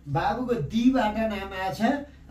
बाबुको दीबाट नाम आएछ।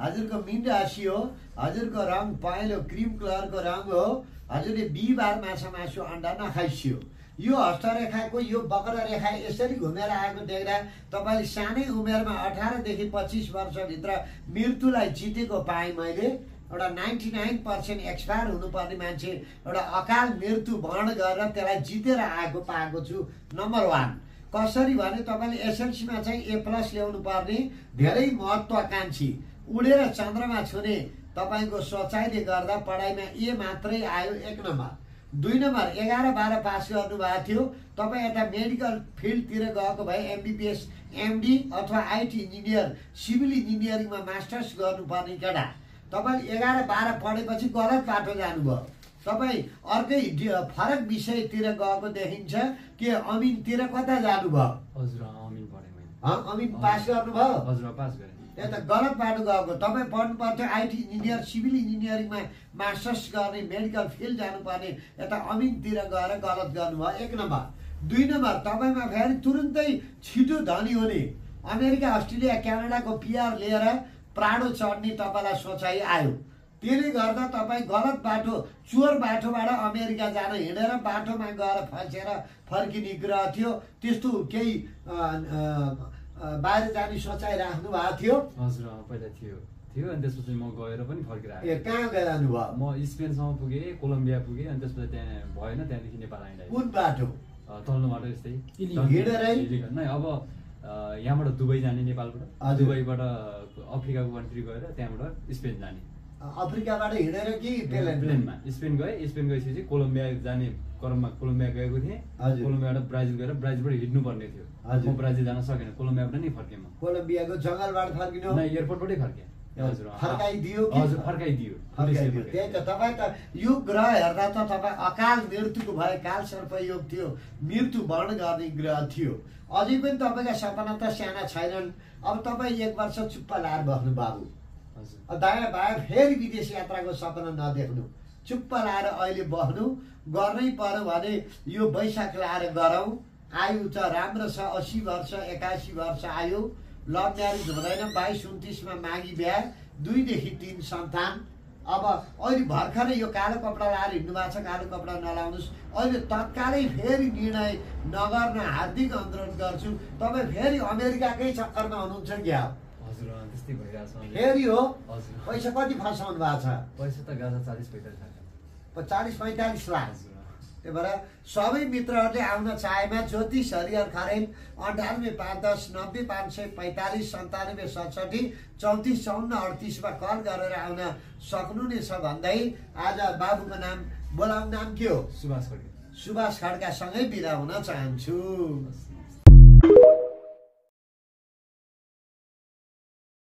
हजुरको मीन राशि हो, हजुरको रङ पहेँलो क्रिम कलरको रङ हो। हजुरले बिहिबार माछा मासु अन्डा नखाइसियो। यो हस्तरेखाको यो वक्ररेखा यसरी घुमेर आएको देख्दा तपाईँले सानै उमेरमा 18 देखि 25 वर्षभित्र मृत्युलाई जितेको पाएँ मैले। एउटा 99% एक्सपायर हुनुपर्ने मान्छे एउटा अकाल मृत्यु वर्ण गरेर त्यसलाई जितेर आएको पाएको छु। नम्बर 1 कसरी भने तपाईँले एसएलसीमा चाहिँ A+ ल्याउनु पर्ने, धेरै महत्त्वाकांक्षी, उडेर चन्द्रमा छुने तपाईँको सोचाइले गर्दा पढाइमा A मात्रै आयो 1 नम्बर। 2 नम्बर 11-12 पास गर्नुभएको थियो। तपाईँ यता मेडिकल फिल्डतिर गएको भए MBBS MD अथवा IT इन्जिनियर सिभिल इन्जिनियरिङमा मास्टर्स गर्नुपर्ने केटा, तपाईँ 11-12 पढेपछि गलत बाटो जानुभयो। तपाईँ अर्कै फरक विषयतिर गएको देखिन्छ कि अमिनतिर कता जानुभयो? हजुर अमिन पढेँ मैले। अमिन पास गर्नुभयो? हजुर पास गरेँ। यता गलत बाटो गएको। तपाईँ पढ्नु पर्थ्यो IT इन्जिनियर सिभिल इन्जिनियरिङमा मास्टर्स गर्ने, मेडिकल फिल्ड जानुपर्ने, यता अमिनतिर गएर गलत गर्नुभयो 1 नम्बर। 2 नम्बर तपाईँमा फेरि तुरुन्तै छिटो धनी हुने, अमेरिका अस्ट्रेलिया क्यानाडाको PR लिएर प्राडो चढ्ने तपाईँलाई सोचाइ आयो। त्यसले गर्दा तपाईँ गलत बाटो, चोर बाटोबाट अमेरिका जान हिँडेर बाटोमा गएर फसेर फर्किने ग्रह थियो। त्यस्तो केही बाहिर जाने सोचाइ राख्नु भएको थियो? हजुर पहिला थियो अनि त्यसपछि म गएर पनि फर्केर आएँ। कहाँ गएर जानुभयो? म स्पेनसम्म पुगेँ, कोलम्बिया पुगेँ, अनि त्यसपछि त्यहाँ भएन, त्यहाँदेखि नेपाल आइँ। कुन बाटो? तल्लो बाटो यस्तै हिँडेरै? नै अब यहाँबाट दुबई जाने नेपालबाट, दुबईबाट अफ्रिकाको कन्ट्री गएर त्यहाँबाट स्पेन जाने। अफ्रिकाबाट हिँडेर कि प्लेनमा? स्पेन गएँ, स्पेन गएपछि कोलम्बिया जाने क्रममा कोलम्बिया गएको थिएँ। कोलम्बियाबाट ब्राजिल गएर ब्राजिलबाट हिँड्नुपर्ने थियो। म ब्राजिल जान सकेन, कोलम्बियाबाट नै फर्केँ। म कोलम्बियाको जङ्गलबाट फर्किनु? नै, एयरपोर्टबाटै फर्केँ। हजुर फर्काइदियो? हजुर फर्काइदियो। त्यही त तपाईँ त यो ग्रह हेर्दा त तपाईँ अकाल मृत्युको भए काल सर्प योग थियो, मृत्यु वर्ण गर्ने ग्रह थियो। अझै पनि तपाईँका सपना त साना छैनन्। अब तपाईँ 1 वर्ष चुप्प लाएर बस्नु बाबु। दायाँ बायाँ फेरि विदेश यात्राको सपना नदेख्नु, चुप्प लाएर अहिले बस्नु। गर्नै पर्यो भने यो वैशाख लाएर गरौँ। आयु त राम्रो छ, 80 वर्ष 81 वर्ष आयु। लभ म्यारेज हुँदैन। 22-29मा मागी बिहा, 2 देखि 3 सन्तान। अब अहिले भर्खरै यो कालो कपडा लाएर हिँड्नु भएको छ, कालो कपडा नलाउनुहोस्। अहिले तत्कालै फेरि निर्णय नगर्न हार्दिक अनुरोध गर्छु। तपाईँ फेरि अमेरिकाकै चक्करमा हुनुहुन्छ क्या? हजुर त्यस्तै भइरहेछ। फेरि हो? हजुर। पैसा कति फसाउनु भएको छ? पैसा त गाजा 40-45 लाख। 40-45 लाख। त्यही भएर सबै मित्रहरूले आउन चाहेमा ज्योतिष हरिहर खरेल 98-510-90-545-97-67 34-54-38 कल गरेर आउन सक्नुहुनेछ भन्दै आज बाबुको नाम बोलाउनु, नाम के हो? सुभाष खड्का। सुभाष खड्कासँगै बिदा हुन चाहन्छु।